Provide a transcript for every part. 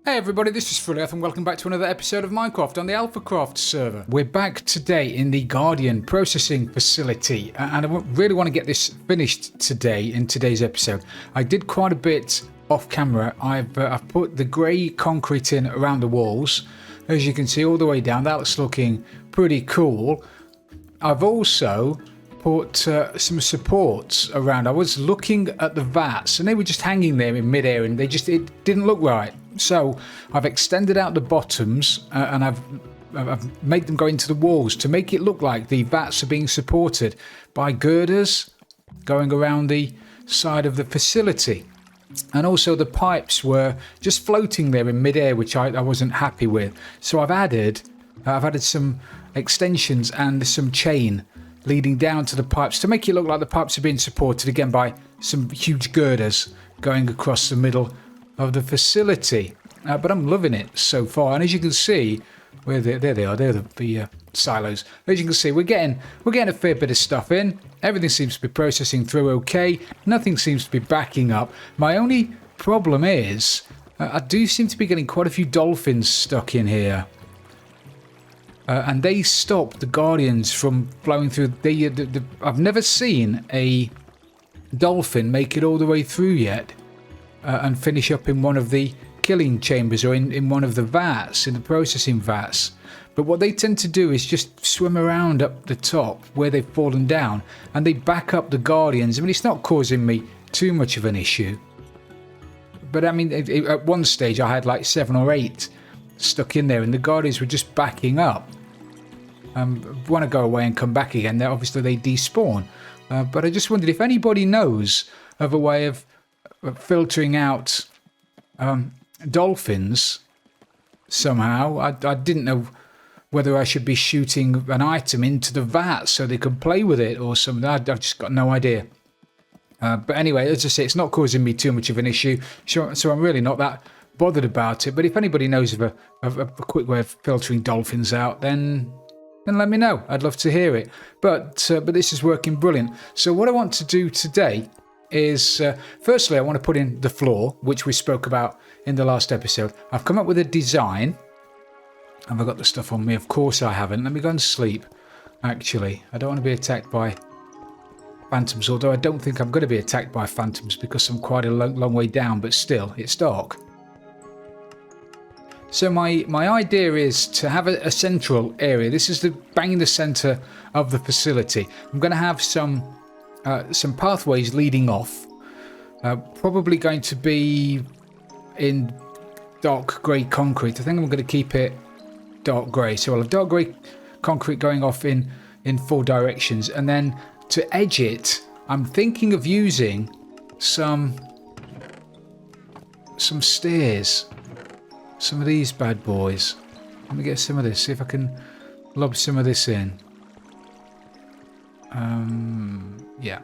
Hey everybody, this is Frilioth and welcome back to another episode of Minecraft on the AlphaCraft server. We're back today in the Guardian processing facility and I really want to get this finished today in today's episode. I did quite a bit off camera. I've put the grey concrete in around the walls, as you can see all the way down. That's looking pretty cool. I've also put some supports around. I was looking at the vats and they were just hanging there in midair and it didn't look right. So I've extended out the bottoms and I've made them go into the walls to make it look like the vats are being supported by girders going around the side of the facility. And also the pipes were just floating there in midair, which I wasn't happy with. So I've added some extensions and some chain leading down to the pipes to make it look like the pipes are being supported again by some huge girders going across the middle of the facility. But I'm loving it so far, and as you can see, there they are, they're the silos. As you can see, we're getting a fair bit of stuff in. Everything seems to be processing through okay. Nothing seems to be backing up. My only problem is I do seem to be getting quite a few dolphins stuck in here. And they stop the Guardians from flowing through. I've never seen a dolphin make it all the way through yet and finish up in one of the killing chambers or in one of the vats, in the processing vats. But what they tend to do is just swim around up the top where they've fallen down and they back up the Guardians. I mean, it's not causing me too much of an issue. But I mean, at one stage I had like 7 or 8 stuck in there and the Guardians were just backing up. Want to go away and come back again. Then obviously they despawn. But I just wondered if anybody knows of a way of filtering out dolphins somehow. I didn't know whether I should be shooting an item into the vat so they could play with it or something. I've just got no idea. But anyway, as I say, it's not causing me too much of an issue, so I'm really not that bothered about it. But if anybody knows of a quick way of filtering dolphins out, then let me know. I'd love to hear it. But this is working brilliant. So what I want to do today is, firstly, I want to put in the floor, which we spoke about in the last episode. I've come up with a design. Have I got the stuff on me? Of course I haven't. Let me go and sleep, actually. I don't want to be attacked by phantoms, although I don't think I'm going to be attacked by phantoms because I'm quite a long way down, but still, it's dark. So my idea is to have a central area. This is bang in the center of the facility. I'm going to have some pathways leading off. Probably going to be in dark grey concrete. I think I'm going to keep it dark grey. So I'll have dark grey concrete going off in 4 directions. And then to edge it, I'm thinking of using some stairs. Some of these bad boys. Let me get some of this, see if I can lob some of this in. Yeah.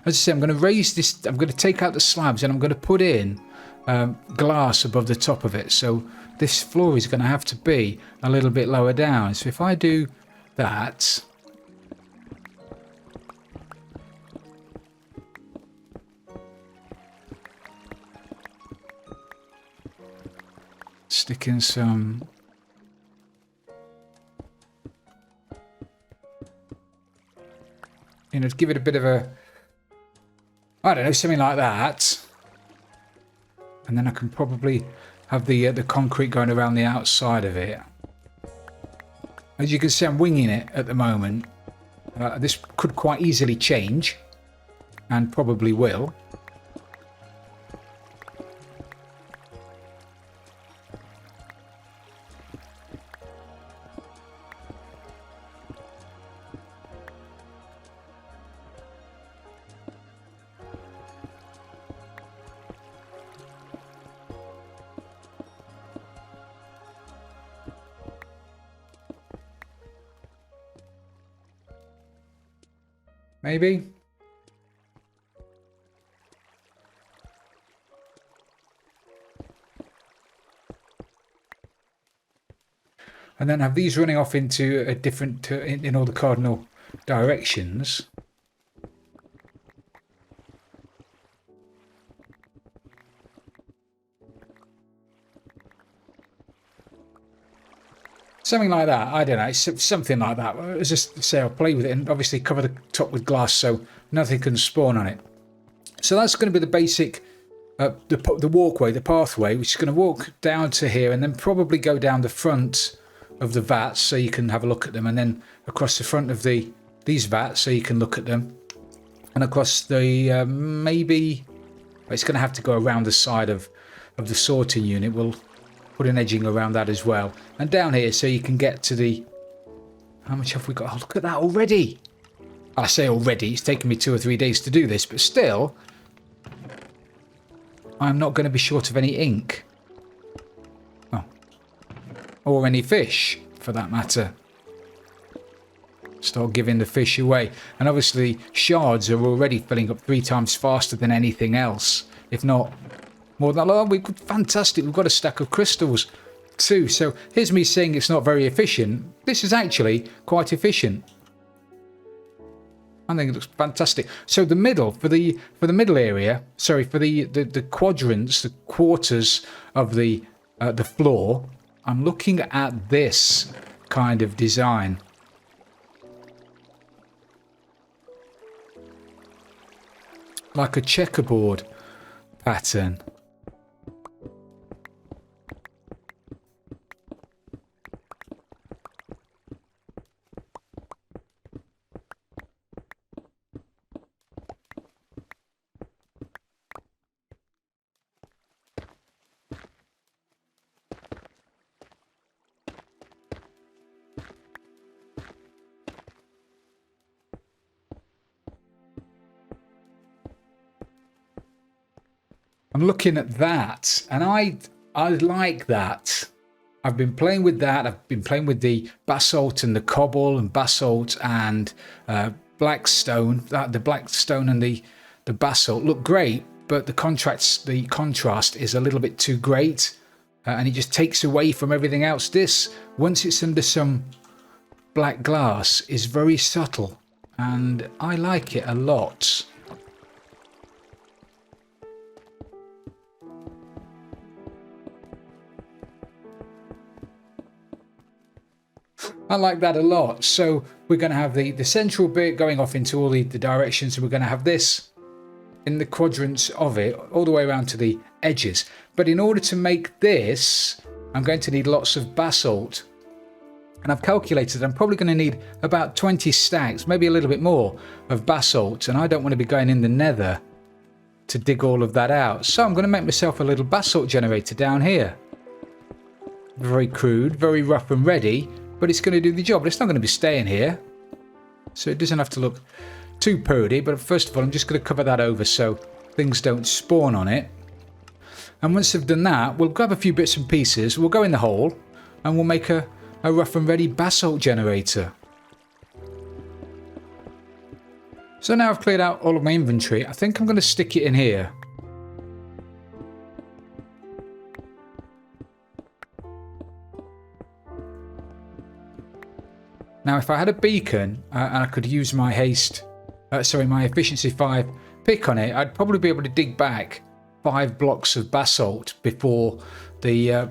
As I say, I'm going to raise this, I'm going to take out the slabs and I'm going to put in glass above the top of it. So this floor is going to have to be a little bit lower down. So if I do that... Stick in some... You know, to give it a bit of a... I don't know, something like that. And then I can probably have the concrete going around the outside of it. As you can see, I'm winging it at the moment. This could quite easily change. And probably will. Maybe. And then have these running off into a different, in all the cardinal directions. Something like that. I don't know. It's something like that. As just say, I'll play with it and obviously cover the top with glass so nothing can spawn on it. So that's going to be the basic, the walkway, the pathway, which is going to walk down to here and then probably go down the front of the vats so you can have a look at them, and then across the front of these vats so you can look at them, and across the maybe it's going to have to go around the side of the sorting unit. We'll put an edging around that as well, and down here so you can get to the. How much have we got? Oh, look at that already. I say already, it's taken me 2 or 3 days to do this, but still I'm not going to be short of any ink. Oh. Or any fish, for that matter. Start giving the fish away. And obviously, shards are already filling up 3 times faster than anything else. If not more than that. Oh, fantastic, we've got a stack of crystals too. So here's me saying it's not very efficient. This is actually quite efficient. I think it looks fantastic. So the middle, for the middle area, sorry, for the quadrants, the quarters of the floor, I'm looking at this kind of design. Like a checkerboard pattern. I'm looking at that, and I like that. I've been playing with that. I've been playing with the basalt and the cobble and basalt and black stone. The black stone and the basalt look great, but the contrast is a little bit too great, and it just takes away from everything else. This, once it's under some black glass, is very subtle, and I like it a lot. I like that a lot. So we're going to have the central bit going off into all the directions, and we're going to have this in the quadrants of it all the way around to the edges. But in order to make this, I'm going to need lots of basalt, and I've calculated I'm probably going to need about 20 stacks, maybe a little bit more, of basalt, and I don't want to be going in the nether to dig all of that out. So I'm going to make myself a little basalt generator down here. Very crude, very rough and ready, but it's going to do the job. But it's not going to be staying here, so it doesn't have to look too purdy. But first of all, I'm just going to cover that over so things don't spawn on it. And once I've done that, we'll grab a few bits and pieces, we'll go in the hole, and we'll make a rough and ready basalt generator. So now I've cleared out all of my inventory, I think I'm going to stick it in here. Now, if I had a beacon and I could use my my efficiency 5 pick on it, I'd probably be able to dig back 5 blocks of basalt before the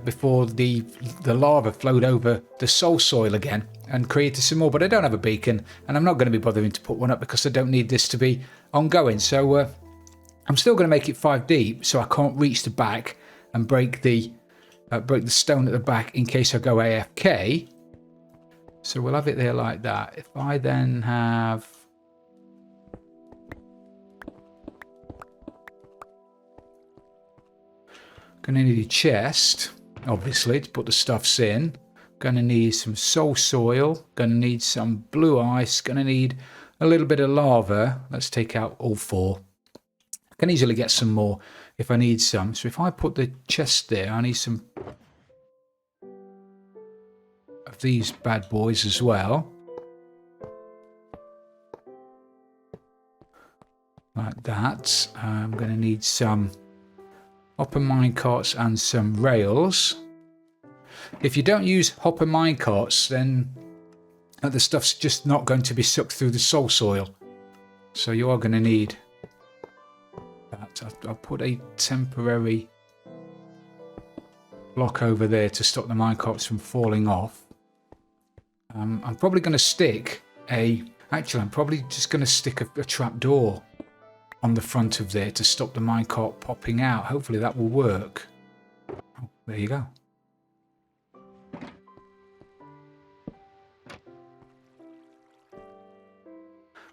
lava flowed over the soul soil again and created some more. But I don't have a beacon, and I'm not going to be bothering to put one up because I don't need this to be ongoing. So I'm still going to make it 5 deep, so I can't reach the back and break the stone at the back in case I go AFK. So we'll have it there like that. If I then have... Going to need a chest, obviously, to put the stuffs in. Going to need some soul soil. Going to need some blue ice. Going to need a little bit of lava. Let's take out all 4. I can easily get some more if I need some. So if I put the chest there, I need some of these bad boys as well. Like that. I'm going to need some hopper minecarts and some rails. If you don't use hopper minecarts, then the stuff's just not going to be sucked through the soul soil. So you are going to need that. I'll put a temporary block over there to stop the minecarts from falling off. I'm probably going to stick actually, I'm probably just going to stick a trap door on the front of there to stop the minecart popping out. Hopefully that will work. Oh, there you go.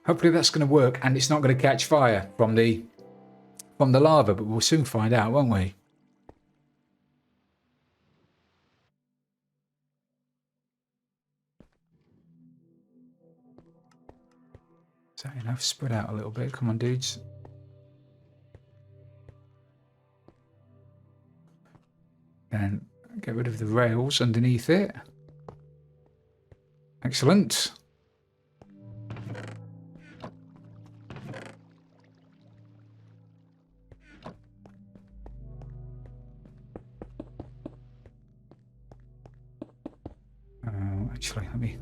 Hopefully that's going to work, and it's not going to catch fire from the lava, but we'll soon find out, won't we? Is that enough? Spread out a little bit. Come on, dudes. And get rid of the rails underneath it. Excellent. Actually, let me...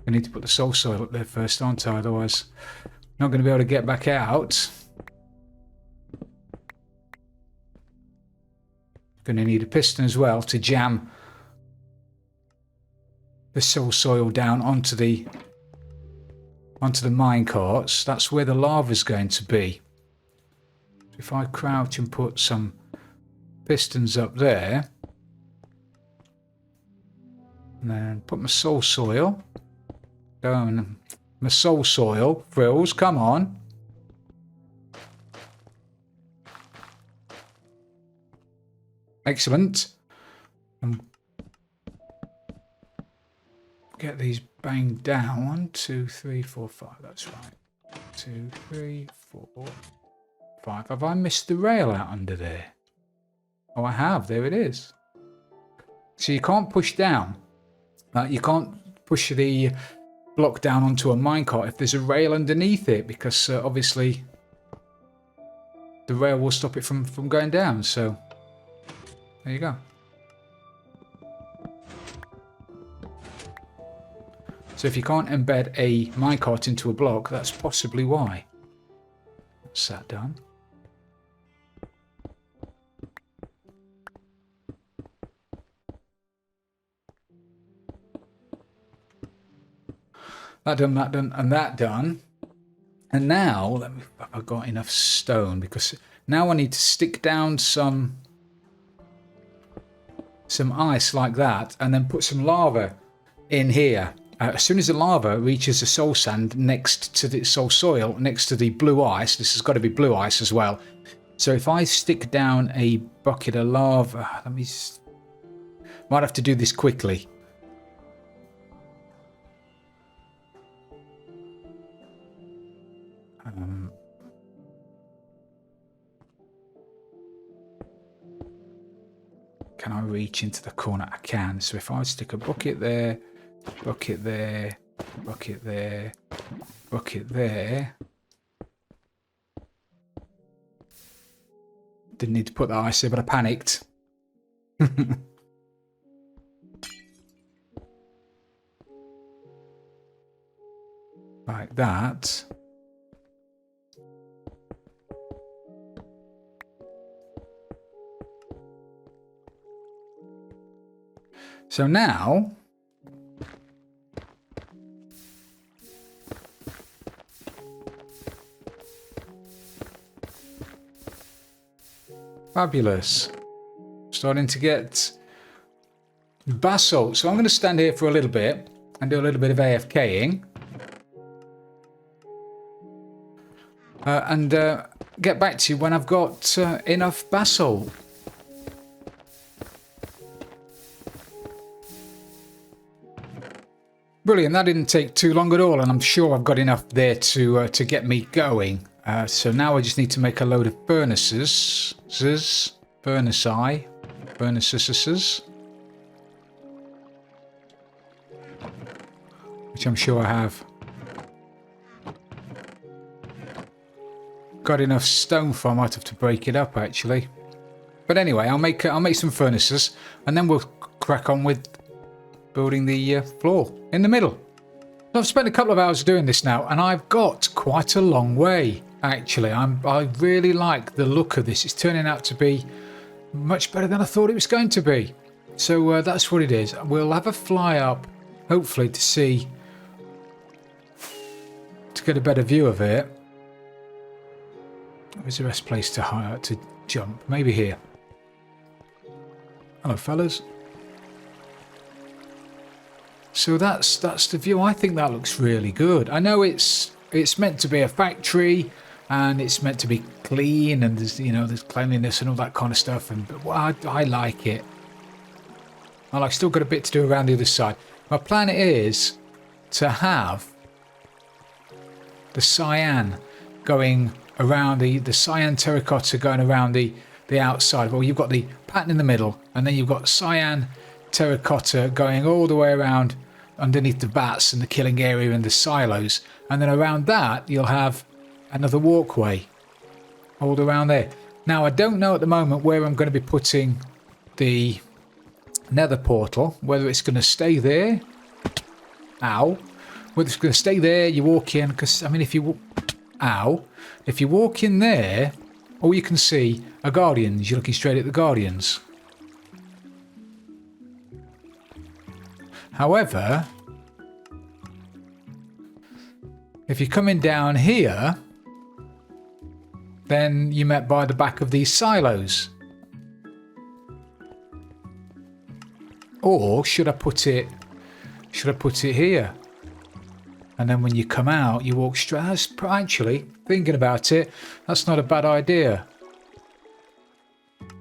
I need to put the soul soil up there first, aren't I? Otherwise, I'm not going to be able to get back out. Going to need a piston as well to jam the soul soil down onto the mine carts. That's where the lava's going to be. If I crouch and put some pistons up there, and then put my soul soil down. My soul soil, Frills, come on. Excellent. And get these banged down. 1, 2, 3, 4, 5. That's right. 2, 3, 4, 5. Have I missed the rail out under there? Oh, I have. There it is. So you can't push down. You can't push the block down onto a minecart if there's a rail underneath it, because obviously the rail will stop it from going down. So there you go. So if you can't embed a minecart into a block, that's possibly why. That's that done. That done, and that done. And now, have I got enough stone? Because now I need to stick down some ice like that, and then put some lava in here. As soon as the lava reaches the soul sand next to the soul soil, next to the blue ice, this has got to be blue ice as well. So if I stick down a bucket of lava, might have to do this quickly. Can I reach into the corner? I can. So if I stick a bucket there, bucket there, bucket there, bucket there. Didn't need to put that ice there, but I panicked. Like that. So now, fabulous. Starting to get basalt. So I'm going to stand here for a little bit and do a little bit of AFKing. And get back to you when I've got enough basalt. Brilliant, that didn't take too long at all, and I'm sure I've got enough there to get me going. So now I just need to make a load of furnaces. Furnaces. Which I'm sure I have. Got enough stone for, I might have to break it up actually. But anyway, I'll make some furnaces, and then we'll crack on with building the floor in the middle. So I've spent a couple of hours doing this now, and I've got quite a long way actually. I really like the look of this. It's turning out to be much better than I thought it was going to be. So that's what it is. We'll have a fly up hopefully to get a better view of it. Where's the best place to jump? Maybe here. Hello, fellas. So that's the view. I think that looks really good. I know it's meant to be a factory and it's meant to be clean and there's cleanliness and all that kind of stuff. But I like it. I've still got a bit to do around the other side. My plan is to have the cyan going around the cyan terracotta going around the outside. Well, you've got the pattern in the middle, and then you've got cyan terracotta going all the way around underneath the vats and the killing area and the silos, and then around that you'll have another walkway all around there. Now, I don't know at the moment where I'm going to be putting the nether portal, whether it's going to stay there. Ow. Whether it's going to stay there, you walk in, because, I mean, if you walk in there, all you can see are guardians. You're looking straight at the guardians. However, if you're coming down here, then you're met by the back of these silos. Or should I put it here? And then when you come out, you walk straight. Actually, thinking about it, that's not a bad idea.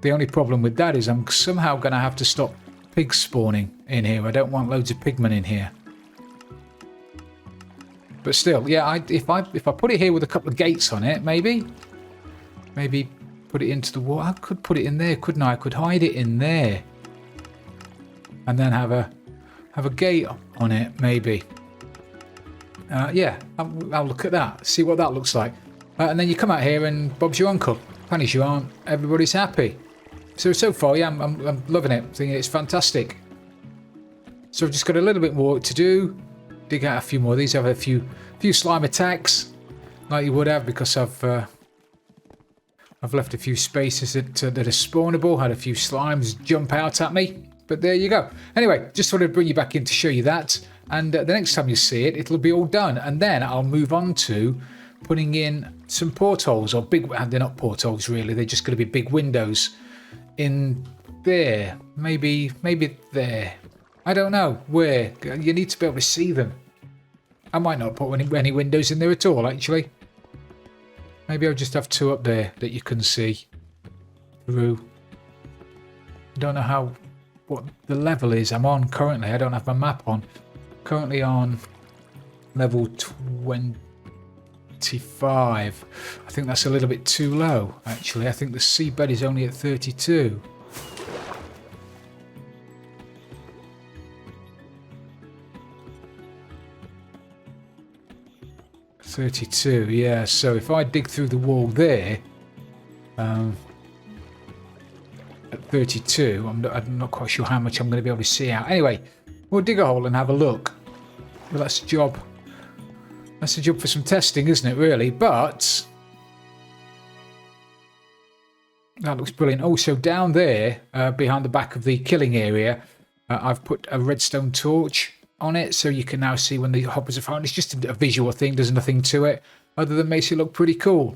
The only problem with that is I'm somehow going to have to stop pigs spawning in here. I don't want loads of pigmen in here. But still, yeah, if I put it here with a couple of gates on it, maybe put it into the wall. I could put it in there, couldn't I? I could hide it in there, and then have a gate on it, maybe. Yeah, I'll look at that, see what that looks like. And then you come out here and Bob's your uncle. Punish you aren't, everybody's happy. So far, yeah, I'm loving it. Thinking it's fantastic. So I've just got a little bit more to do. Dig out a few more of these. Have a few slime attacks, like you would have, because I've left a few spaces that are spawnable. Had a few slimes jump out at me. But there you go. Anyway, just wanted to bring you back in to show you that. And the next time you see it, it'll be all done. And then I'll move on to putting in some portholes, or big, they're not portholes really, they're just going to be big windows in there. Maybe there. I don't know where. You need to be able to see them. I might not put any windows in there at all, actually. Maybe I'll just have two up there that you can see through. I don't know what the level is I'm on currently. I don't have my map on. Currently on level 25. I think that's a little bit too low, actually. I think the seabed is only at 32. Yeah, so if I dig through the wall there, at 32, I'm not quite sure how much I'm going to be able to see out. Anyway, we'll dig a hole and have a look. Well, that's a job. That's a job for some testing, isn't it, really? But that looks brilliant. Also, down there, behind the back of the killing area, I've put a redstone torch on it, so you can now see when the hoppers are found. It's just a visual thing. There's nothing to it, other than makes it look pretty cool.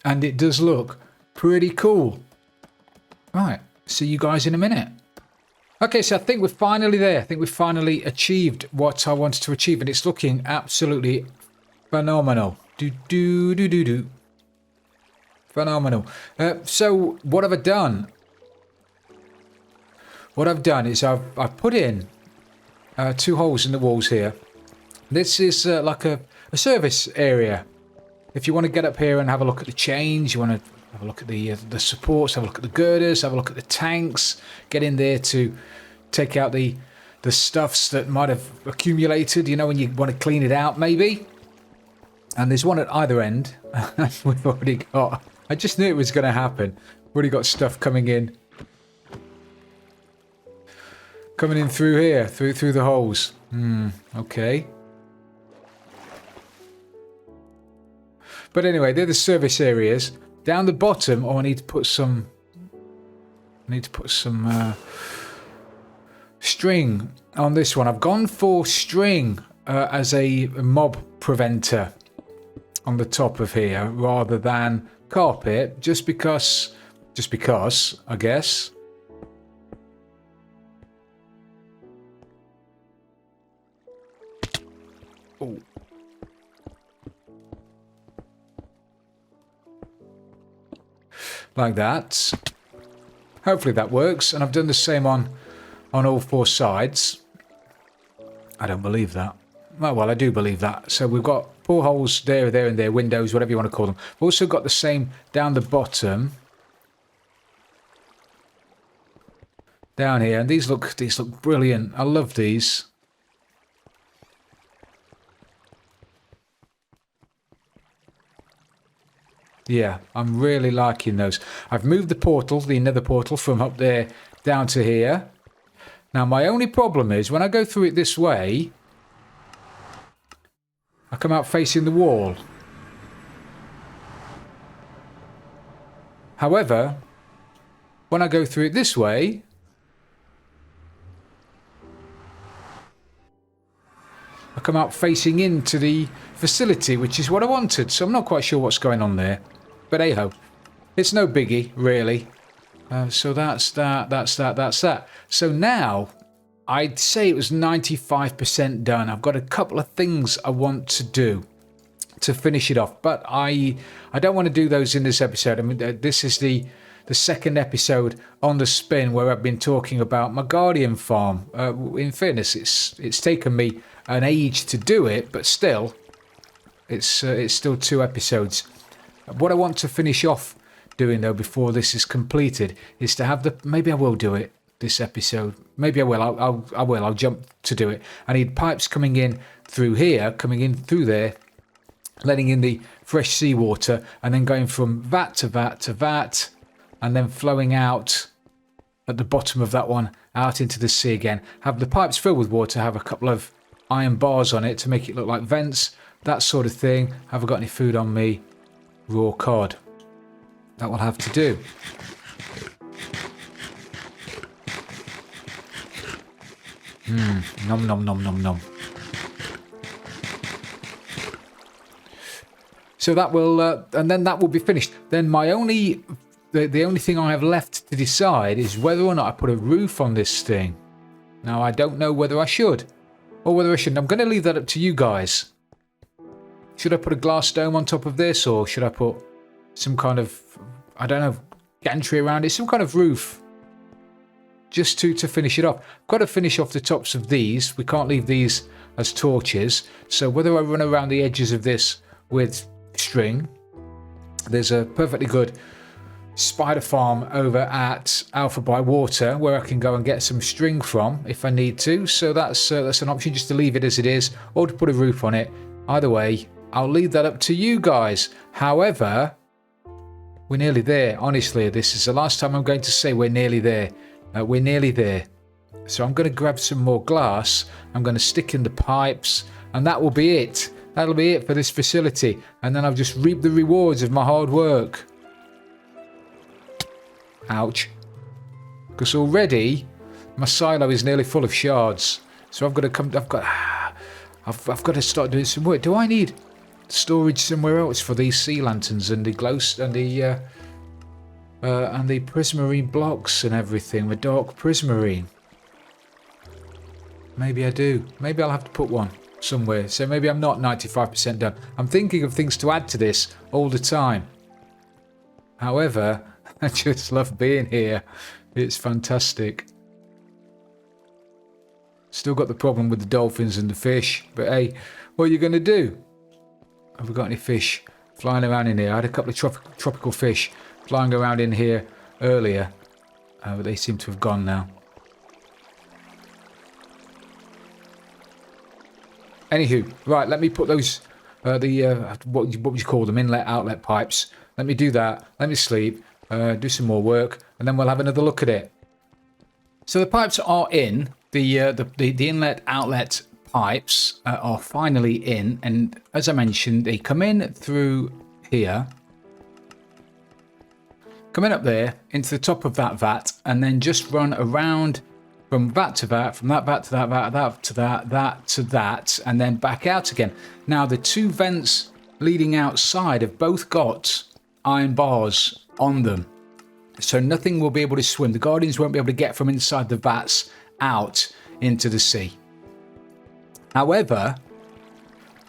And it does look pretty cool. Right, see you guys in a minute. Okay, so I think we're finally there. I think we've finally achieved what I wanted to achieve, and it's looking absolutely phenomenal. Phenomenal. So what have I done? What I've done is I've put in 2 holes in the walls here. This is like a service area. If you want to get up here and have a look at the chains, you want to have a look at the supports, have a look at the girders, have a look at the tanks, get in there to take out the stuffs that might have accumulated, you know, when you want to clean it out, maybe. And there's one at either end. We've already got, I just knew it was going to happen. We've already got stuff coming in through here, through the holes. Okay. But anyway, they're the service areas. Down the bottom, I need to put some string on this one. I've gone for string as a mob preventer on the top of here rather than carpet, just because, I guess. Oh. Like that. Hopefully that works, and I've done the same on all four sides. I don't believe that. Oh, well, I do believe that. So we've got 4 holes there, and there, windows, whatever you want to call them. We've also got the same down the bottom. Down here, and these look brilliant. I love these. Yeah, I'm really liking those. I've moved the portal, the nether portal, from up there down to here. Now, my only problem is when I go through it this way, I come out facing the wall. However, when I go through it this way, I come out facing into the facility, which is what I wanted. So I'm not quite sure what's going on there. But hey-ho. It's no biggie, really. So that's that. So now, I'd say it was 95% done. I've got a couple of things I want to do to finish it off. But I don't want to do those in this episode. I mean, this is the second episode on the spin where I've been talking about my Guardian farm. In fairness, it's taken me an age to do it, but still, it's still 2 episodes. What I want to finish off doing though before this is completed is to have the, maybe I will do it this episode. Maybe I will. I'll jump to do it. I need pipes coming in through here, coming in through there, letting in the fresh seawater, and then going from vat to vat to vat, and then flowing out at the bottom of that one out into the sea again. Have the pipes filled with water, have a couple of iron bars on it to make it look like vents, that sort of thing. Have I got any food on me? Raw cod. That will have to do. Nom nom nom nom nom. So that will, and then that will be finished. Then my only, the only thing I have left to decide is whether or not I put a roof on this thing. Now I don't know whether I should or whether I shouldn't. I'm going to leave that up to you guys. Should I put a glass dome on top of this, or should I put some kind of, I don't know, gantry around it, some kind of roof, just to finish it off? I've got to finish off the tops of these. We can't leave these as torches. So whether I run around the edges of this with string, there's a perfectly good spider farm over at Alpha by Water where I can go and get some string from if I need to. So that's an option, just to leave it as it is or to put a roof on it. Either way, I'll leave that up to you guys. However, we're nearly there. Honestly, this is the last time I'm going to say we're nearly there. We're nearly there. So I'm going to grab some more glass. I'm going to stick in the pipes, and that will be it. That'll be it for this facility. And then I'll just reap the rewards of my hard work. Ouch. Because already my silo is nearly full of shards. So I've got to start doing some work. Do I need storage somewhere else for these sea lanterns and the glow and the prismarine blocks and everything, the dark prismarine? Maybe I do. Maybe I'll have to put one somewhere. So maybe I'm not 95% done. I'm thinking of things to add to this all the time. However, I just love being here. It's fantastic. Still got the problem with the dolphins and the fish, but hey, what are you going to do? Have we got any fish flying around in here? I had a couple of tropical fish flying around in here earlier, but they seem to have gone now. Anywho, right, let me put those, what would you call them, inlet, outlet pipes. Let me do that, let me sleep, do some more work, and then we'll have another look at it. So the pipes are in. The inlet outlet pipes are finally in, and as I mentioned, they come in through here, come in up there into the top of that vat, and then just run around from that to that, from that to that, that to that, that to that, and then back out again. Now, the two vents leading outside have both got iron bars on them, so nothing will be able to swim. The Guardians won't be able to get from inside the vats out into the sea. However,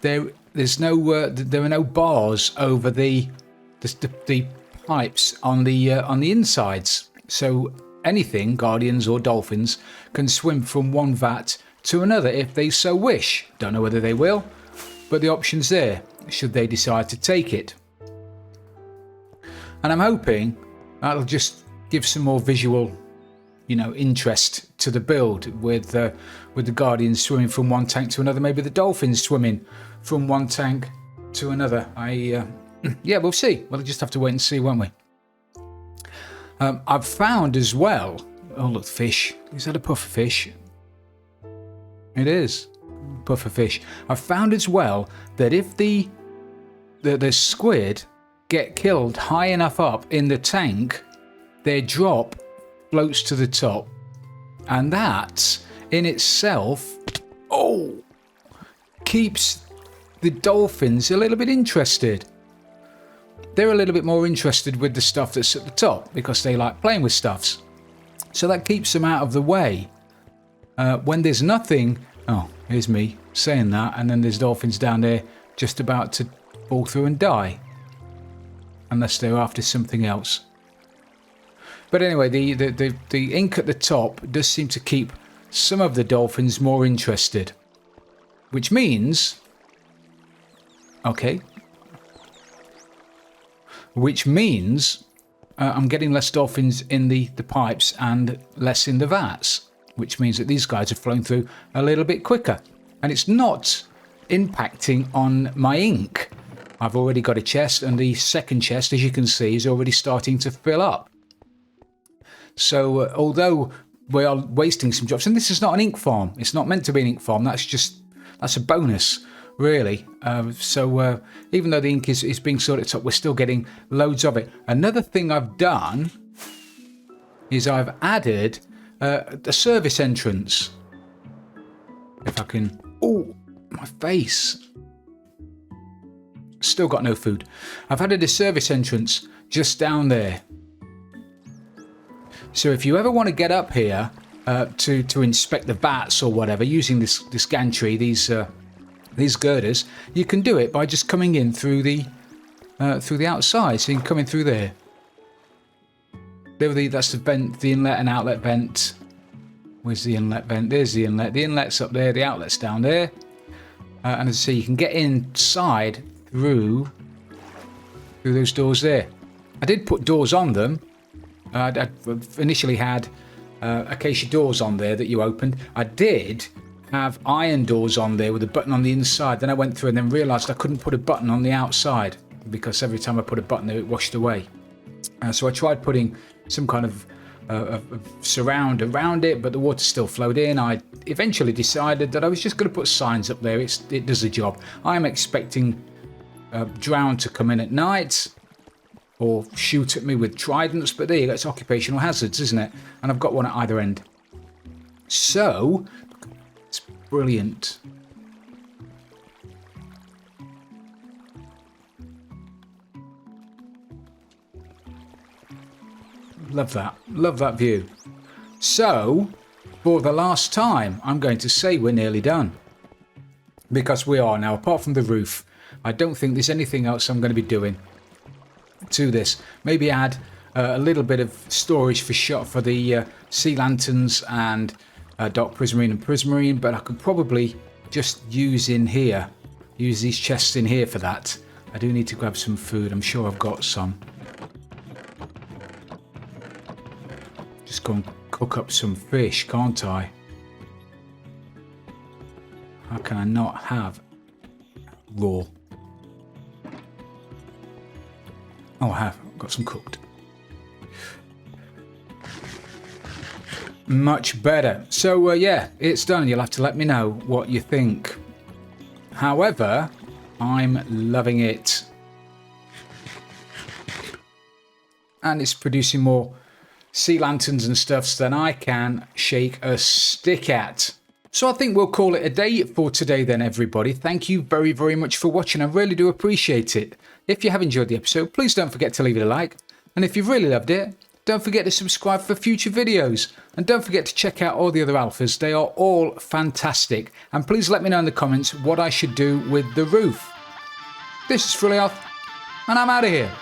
there are no bars over the pipes on the insides, so anything, Guardians or Dolphins, can swim from one vat to another if they so wish. Don't know whether they will, but the option's there should they decide to take it. And I'm hoping that'll just give some more visual, interest to the build with the Guardians swimming from one tank to another, maybe the Dolphins swimming from one tank to another. Yeah, we'll see. We'll just have to wait and see, won't we? I've found as well. Oh, look, fish. Is that a puffer fish? It is. Puffer fish. I've found as well that if the squid get killed high enough up in the tank, their drop floats to the top. And that in itself, keeps the Dolphins a little bit interested. They're a little bit more interested with the stuff that's at the top because they like playing with stuffs. So that keeps them out of the way. When there's nothing... Oh, here's me saying that, and then there's Dolphins down there just about to fall through and die. Unless they're after something else. But anyway, the ink at the top does seem to keep some of the Dolphins more interested. Which means... Okay. Which means I'm getting less Dolphins in the pipes and less in the vats. Which means that these guys are flowing through a little bit quicker. And it's not impacting on my ink. I've already got a chest, and the second chest, as you can see, is already starting to fill up. So although we are wasting some drops, and this is not an ink farm. It's not meant to be an ink farm. That's a bonus. Really. So even though the ink is being sorted up, we're still getting loads of it. Another thing I've done is I've added a service entrance. If I can... Oh, my face. Still got no food. I've added a service entrance just down there. So if you ever want to get up here to inspect the vats or whatever, using this gantry, these girders, you can do it by just coming in through the outside. So you can come in through there. That's the vent, the inlet and outlet vent. Where's the inlet vent? There's the inlet. The inlet's up there. The outlet's down there. And as I say, you can get inside through those doors there. I did put doors on them. I initially had acacia doors on there that you opened. I did have iron doors on there with a button on the inside. Then I went through and then realised I couldn't put a button on the outside because every time I put a button there, it washed away. So I tried putting some kind of surround around it, but the water still flowed in. I eventually decided that I was just going to put signs up there. It does the job. I'm expecting drown to come in at night or shoot at me with tridents, but there you go. It's occupational hazards, isn't it? And I've got one at either end. So it's brilliant. Love that view. So for the last time, I'm going to say we're nearly done, because we are now, apart from the roof. I don't think there's anything else I'm going to be doing to this. Maybe add a little bit of storage for the sea lanterns and dock prismarine and prismarine, but I could probably just use these chests in here for that. I do need to grab some food. I'm sure I've got some. Just go and cook up some fish, can't I? How can I not have raw? Oh, I have. Got some cooked. Much better. So, yeah, it's done. You'll have to let me know what you think. However, I'm loving it. And it's producing more sea lanterns and stuffs than I can shake a stick at. So I think we'll call it a day for today then, everybody. Thank you very, very much for watching. I really do appreciate it. If you have enjoyed the episode, please don't forget to leave it a like. And if you've really loved it, don't forget to subscribe for future videos. And don't forget to check out all the other alphas. They are all fantastic. And please let me know in the comments what I should do with the roof. This is Frilioth, and I'm out of here.